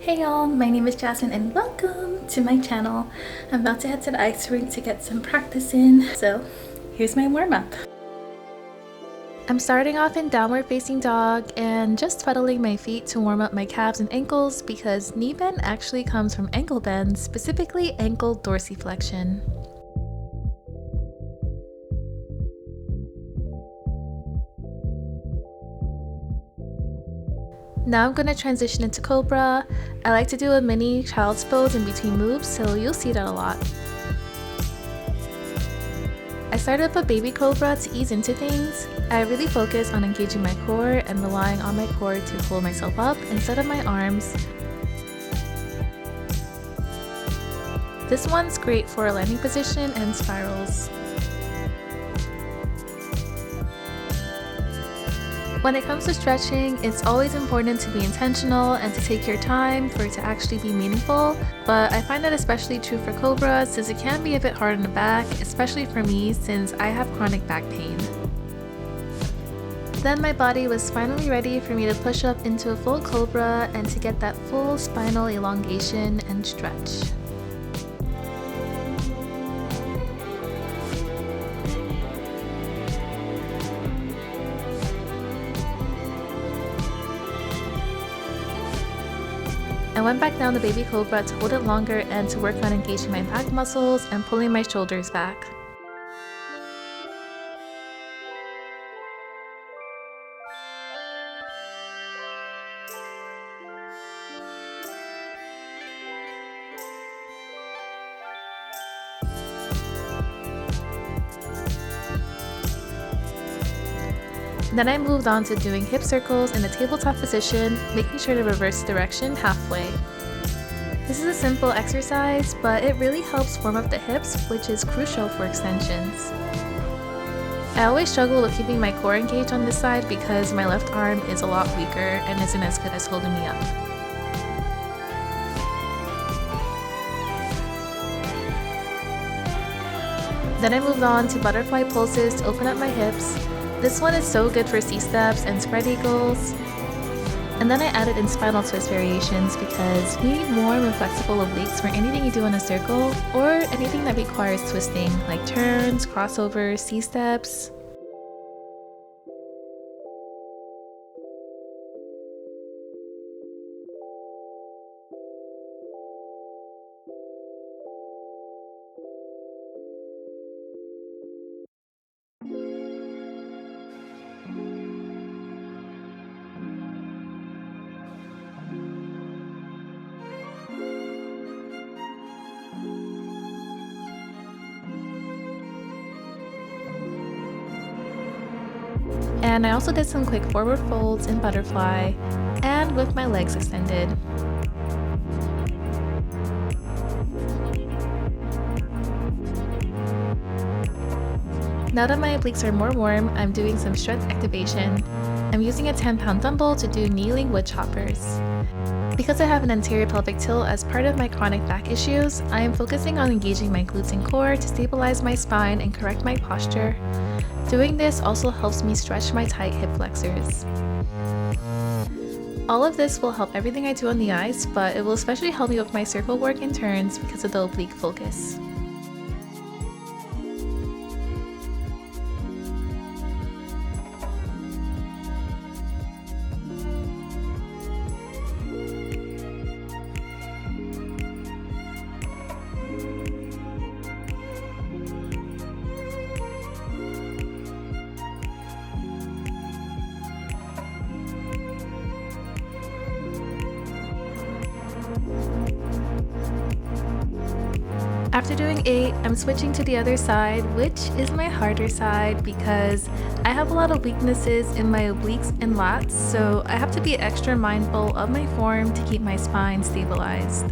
Hey y'all, my name is Jasmine and welcome to my channel. I'm about to head to the ice rink to get some practice in, so here's my warm-up. I'm starting off in downward facing dog and just twiddling my feet to warm up my calves and ankles because knee bend actually comes from ankle bend, specifically ankle dorsiflexion. Now I'm going to transition into Cobra. I like to do a mini child's pose in between moves, so you'll see that a lot. I started with a baby Cobra to ease into things. I really focus on engaging my core and relying on my core to pull myself up instead of my arms. This one's great for landing position and spirals. When it comes to stretching, it's always important to be intentional and to take your time for it to actually be meaningful, but I find that especially true for Cobra since it can be a bit hard on the back, especially for me since I have chronic back pain. Then my body was finally ready for me to push up into a full Cobra and to get that full spinal elongation and stretch. I went back down the baby Cobra to hold it longer and to work on engaging my back muscles and pulling my shoulders back. Then I moved on to doing hip circles in a tabletop position, making sure to reverse direction halfway. This is a simple exercise, but it really helps warm up the hips, which is crucial for extensions. I always struggle with keeping my core engaged on this side because my left arm is a lot weaker and isn't as good as holding me up. Then I moved on to butterfly pulses to open up my hips. This one is so good for C-steps and spread eagles. And then I added in spinal twist variations because you need warm and flexible obliques for anything you do in a circle or anything that requires twisting like turns, crossovers, C-steps. And I also did some quick forward folds in butterfly and with my legs extended. Now that my obliques are more warm, I'm doing some strength activation. I'm using a 10-pound dumbbell to do kneeling wood choppers. Because I have an anterior pelvic tilt as part of my chronic back issues, I am focusing on engaging my glutes and core to stabilize my spine and correct my posture. Doing this also helps me stretch my tight hip flexors. All of this will help everything I do on the ice, but it will especially help me with my circle work and turns because of the oblique focus. After doing 8, I'm switching to the other side, which is my harder side because I have a lot of weaknesses in my obliques and lats, so I have to be extra mindful of my form to keep my spine stabilized.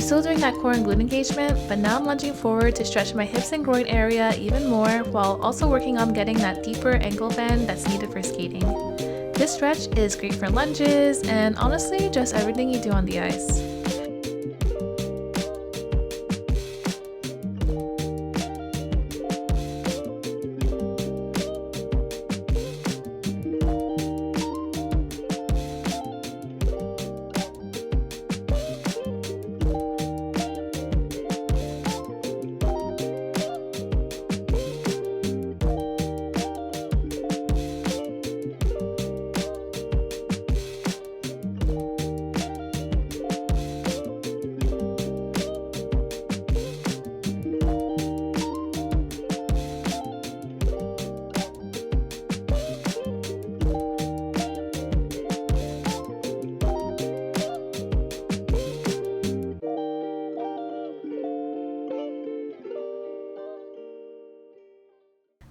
still doing that core and glute engagement, but now I'm lunging forward to stretch my hips and groin area even more while also working on getting that deeper ankle bend that's needed for skating. This stretch is great for lunges and honestly just everything you do on the ice.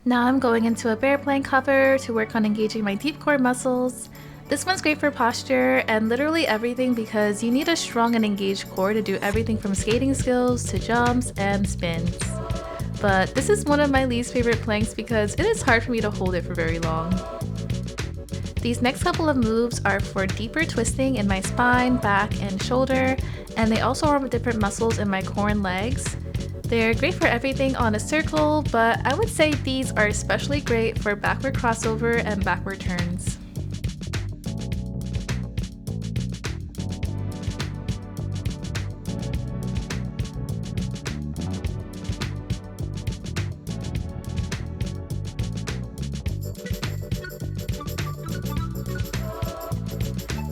Now I'm going into a bear plank hover to work on engaging my deep core muscles. This one's great for posture and literally everything because you need a strong and engaged core to do everything from skating skills to jumps and spins. But this is one of my least favorite planks because it is hard for me to hold it for very long. These next couple of moves are for deeper twisting in my spine, back, and shoulder, and they also warm up different muscles in my core and legs. They're great for everything on a circle, but I would say these are especially great for backward crossover and backward turns.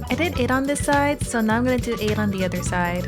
I did 8 on this side, so now I'm going to do 8 on the other side.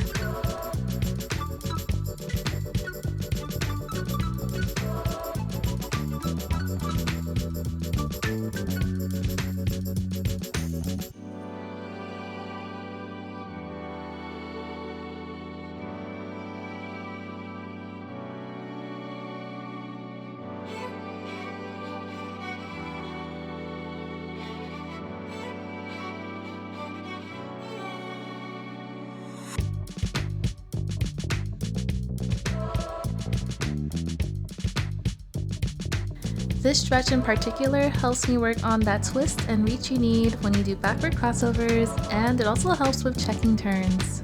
This stretch in particular helps me work on that twist and reach you need when you do backward crossovers, and it also helps with checking turns.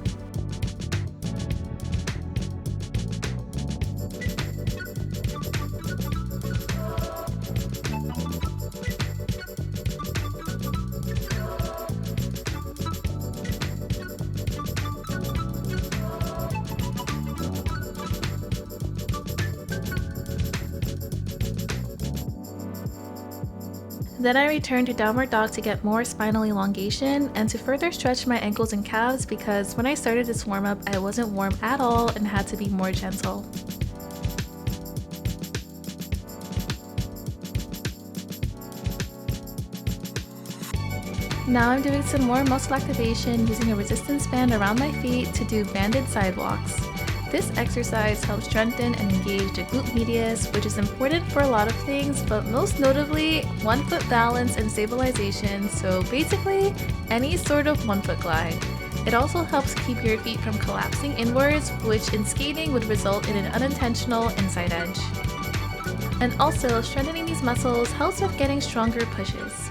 Then I return to downward dog to get more spinal elongation and to further stretch my ankles and calves because when I started this warm-up I wasn't warm at all and had to be more gentle. Now I'm doing some more muscle activation using a resistance band around my feet to do banded sidewalks. This exercise helps strengthen and engage the glute medius, which is important for a lot of things, but most notably, 1-foot balance and stabilization, so basically, any sort of 1-foot glide. It also helps keep your feet from collapsing inwards, which in skating would result in an unintentional inside edge. And also, strengthening these muscles helps with getting stronger pushes.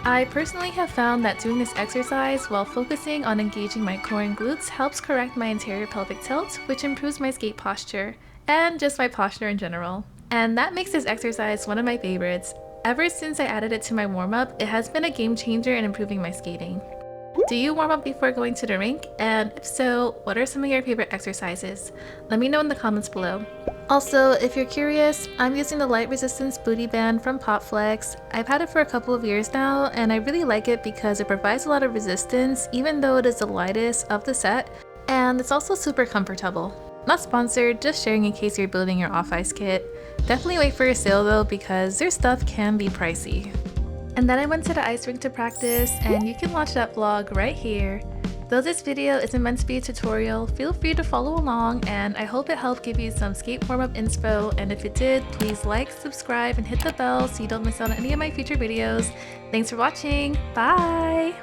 I personally have found that doing this exercise while focusing on engaging my core and glutes helps correct my anterior pelvic tilt, which improves my skate posture, and just my posture in general. And that makes this exercise one of my favorites. Ever since I added it to my warm-up, it has been a game changer in improving my skating. Do you warm up before going to the rink? And if so, what are some of your favorite exercises? Let me know in the comments below. Also, if you're curious, I'm using the light resistance booty band from PopFlex. I've had it for a couple of years now, and I really like it because it provides a lot of resistance even though it is the lightest of the set, and it's also super comfortable. Not sponsored, just sharing in case you're building your off-ice kit. Definitely wait for a sale though because their stuff can be pricey. And then I went to the ice rink to practice, and you can watch that vlog right here. Though this video isn't meant to be a tutorial, feel free to follow along, and I hope it helped give you some skate warm-up inspo, and if it did, please like, subscribe, and hit the bell so you don't miss out on any of my future videos. Thanks for watching, bye!